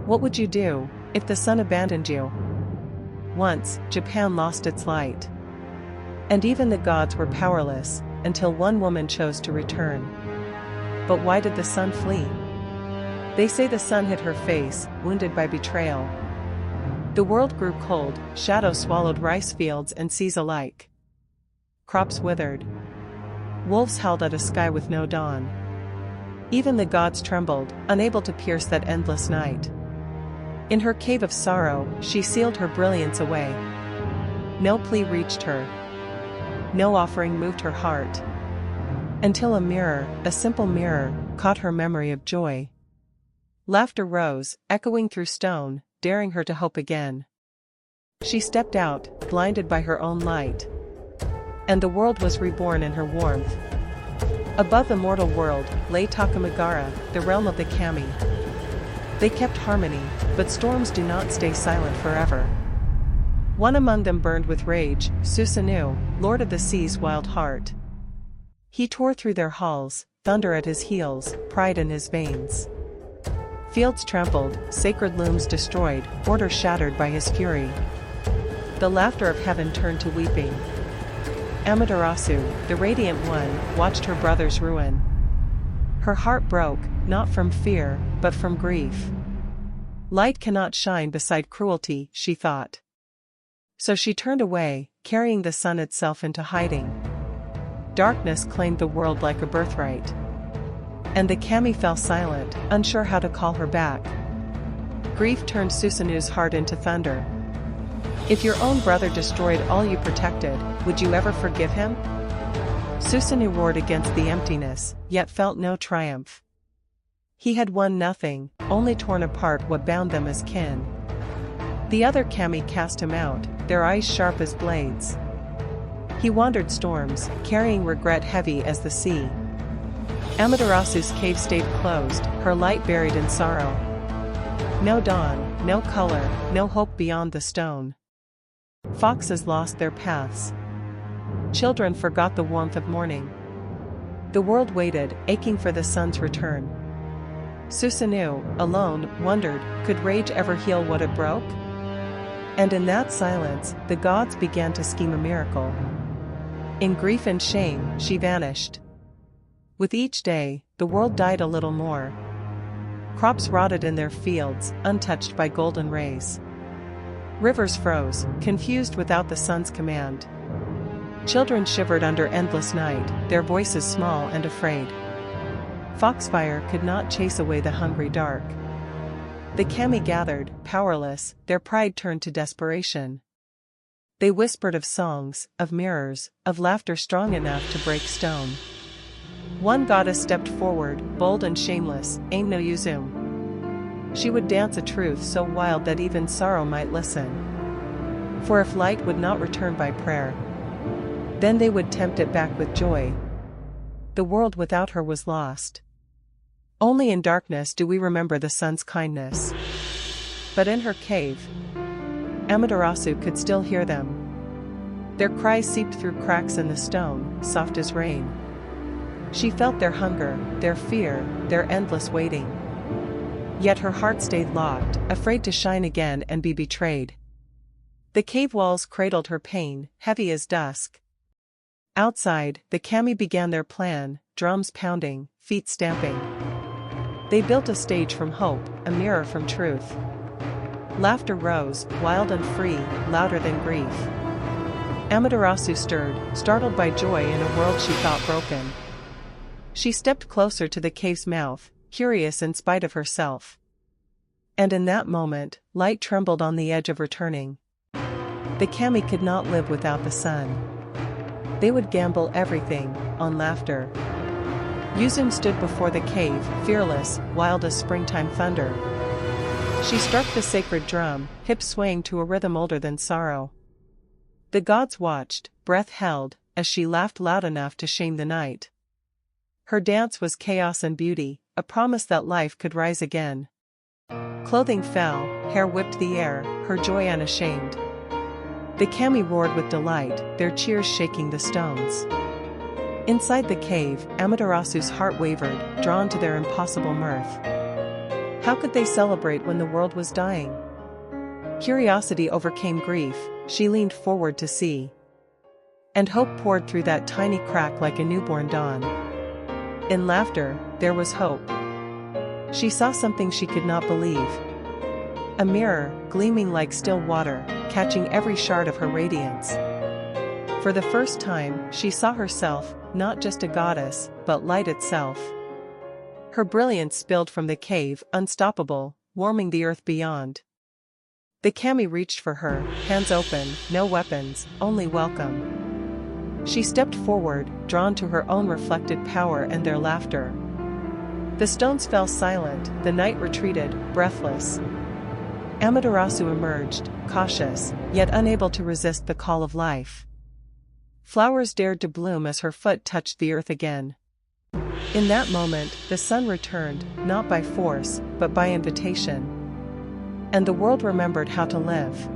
What would you do if the sun abandoned you? Once, Japan lost its light. And even the gods were powerless, until one woman chose to return. But why did the sun flee? They say the sun hit her face, wounded by betrayal. The world grew cold, shadow swallowed rice fields and seas alike. Crops withered. Wolves howled at a sky with no dawn. Even the gods trembled, unable to pierce that endless night. In her cave of sorrow, she sealed her brilliance away. No plea reached her. No offering moved her heart. Until a mirror, a simple mirror, caught her memory of joy. Laughter rose, echoing through stone, daring her to hope again. She stepped out, blinded by her own light. And the world was reborn in her warmth. Above the mortal world lay Takamagara, the realm of the kami. They kept harmony, but storms do not stay silent forever. One among them burned with rage, Susanoo, lord of the sea's wild heart. He tore through their halls, thunder at his heels, pride in his veins. Fields trampled, sacred looms destroyed, order shattered by his fury. The laughter of heaven turned to weeping. Amaterasu, the radiant one, watched her brother's ruin. Her heart broke, not from fear, but from grief. Light cannot shine beside cruelty, she thought. So she turned away, carrying the sun itself into hiding. Darkness claimed the world like a birthright. And the kami fell silent, unsure how to call her back. Grief turned Susanoo's heart into thunder. If your own brother destroyed all you protected, would you ever forgive him? Susanoo roared against the emptiness, yet felt no triumph. He had won nothing, only torn apart what bound them as kin. The other kami cast him out, their eyes sharp as blades. He wandered storms, carrying regret heavy as the sea. Amaterasu's cave stayed closed, her light buried in sorrow. No dawn, no color, no hope beyond the stone. Foxes lost their paths. Children forgot the warmth of morning. The world waited, aching for the sun's return. Susanoo, alone, wondered, could rage ever heal what it broke? And in that silence, the gods began to scheme a miracle. In grief and shame, she vanished. With each day, the world died a little more. Crops rotted in their fields, untouched by golden rays. Rivers froze, confused without the sun's command. Children shivered under endless night, their voices small and afraid. Foxfire could not chase away the hungry dark. The kami gathered, powerless, their pride turned to desperation. They whispered of songs, of mirrors, of laughter strong enough to break stone. One goddess stepped forward, bold and shameless, Ain no Yuzum. She would dance a truth so wild that even sorrow might listen. For if light would not return by prayer, then they would tempt it back with joy. The world without her was lost. Only in darkness do we remember the sun's kindness. But in her cave, Amaterasu could still hear them. Their cries seeped through cracks in the stone, soft as rain. She felt their hunger, their fear, their endless waiting. Yet her heart stayed locked, afraid to shine again and be betrayed. The cave walls cradled her pain, heavy as dusk. Outside, the kami began their plan, drums pounding, feet stamping. They built a stage from hope, a mirror from truth. Laughter rose, wild and free, louder than grief. Amaterasu stirred, startled by joy in a world she thought broken. She stepped closer to the cave's mouth, curious in spite of herself. And in that moment, light trembled on the edge of returning. The kami could not live without the sun. They would gamble everything, on laughter. Yuzun stood before the cave, fearless, wild as springtime thunder. She struck the sacred drum, hips swaying to a rhythm older than sorrow. The gods watched, breath held, as she laughed loud enough to shame the night. Her dance was chaos and beauty, a promise that life could rise again. Clothing fell, hair whipped the air, her joy unashamed. The kami roared with delight, their cheers shaking the stones. Inside the cave, Amaterasu's heart wavered, drawn to their impossible mirth. How could they celebrate when the world was dying? Curiosity overcame grief, she leaned forward to see. And hope poured through that tiny crack like a newborn dawn. In laughter, there was hope. She saw something she could not believe. A mirror, gleaming like still water, catching every shard of her radiance. For the first time, she saw herself, not just a goddess, but light itself. Her brilliance spilled from the cave, unstoppable, warming the earth beyond. The kami reached for her, hands open, no weapons, only welcome. She stepped forward, drawn to her own reflected power and their laughter. The stones fell silent, the night retreated, breathless. Amaterasu emerged, cautious, yet unable to resist the call of life. Flowers dared to bloom as her foot touched the earth again. In that moment, the sun returned, not by force, but by invitation. And the world remembered how to live.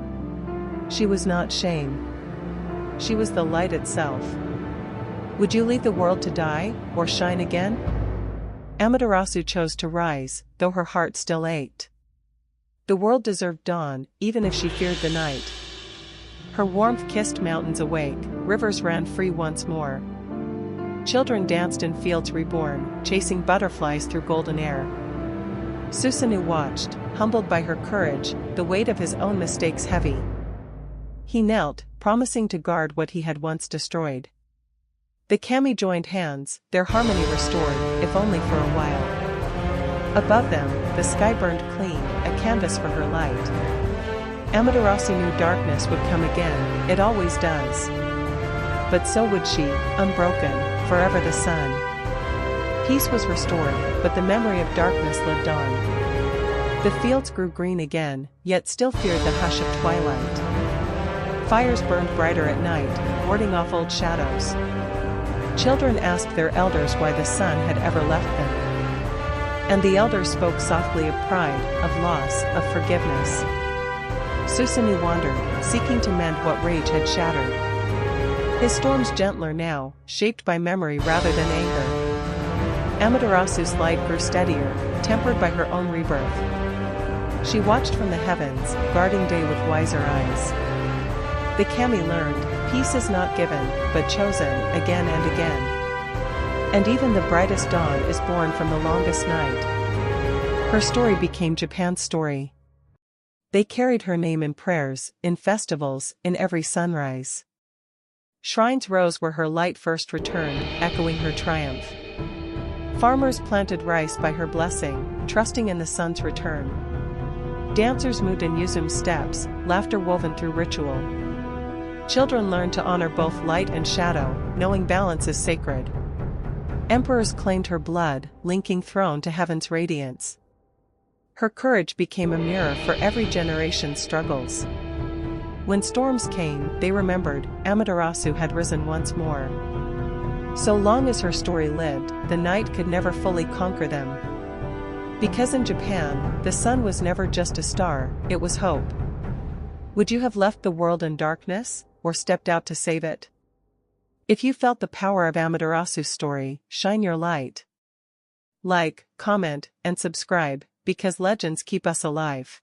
She was not shame. She was the light itself. Would you leave the world to die, or shine again? Amaterasu chose to rise, though her heart still ached. The world deserved dawn, even if she feared the night. Her warmth kissed mountains awake, rivers ran free once more. Children danced in fields reborn, chasing butterflies through golden air. Susanoo watched, humbled by her courage, the weight of his own mistakes heavy. He knelt, promising to guard what he had once destroyed. The kami joined hands, their harmony restored, if only for a while. Above them, the sky burned clean, a canvas for her light. Amaterasu knew darkness would come again, it always does. But so would she, unbroken, forever the sun. Peace was restored, but the memory of darkness lived on. The fields grew green again, yet still feared the hush of twilight. Fires burned brighter at night, warding off old shadows. Children asked their elders why the sun had ever left them. And the elders spoke softly of pride, of loss, of forgiveness. Susanoo wandered, seeking to mend what rage had shattered. His storms gentler now, shaped by memory rather than anger. Amaterasu's light grew steadier, tempered by her own rebirth. She watched from the heavens, guarding day with wiser eyes. The kami learned, peace is not given, but chosen, again and again. And even the brightest dawn is born from the longest night. Her story became Japan's story. They carried her name in prayers, in festivals, in every sunrise. Shrines rose where her light first returned, echoing her triumph. Farmers planted rice by her blessing, trusting in the sun's return. Dancers moved in Yuzume's steps, laughter woven through ritual. Children learned to honor both light and shadow, knowing balance is sacred. Emperors claimed her blood, linking throne to heaven's radiance. Her courage became a mirror for every generation's struggles. When storms came, they remembered, Amaterasu had risen once more. So long as her story lived, the night could never fully conquer them. Because in Japan, the sun was never just a star, it was hope. Would you have left the world in darkness, or stepped out to save it? If you felt the power of Amaterasu's story, shine your light. Like, comment, and subscribe, because legends keep us alive.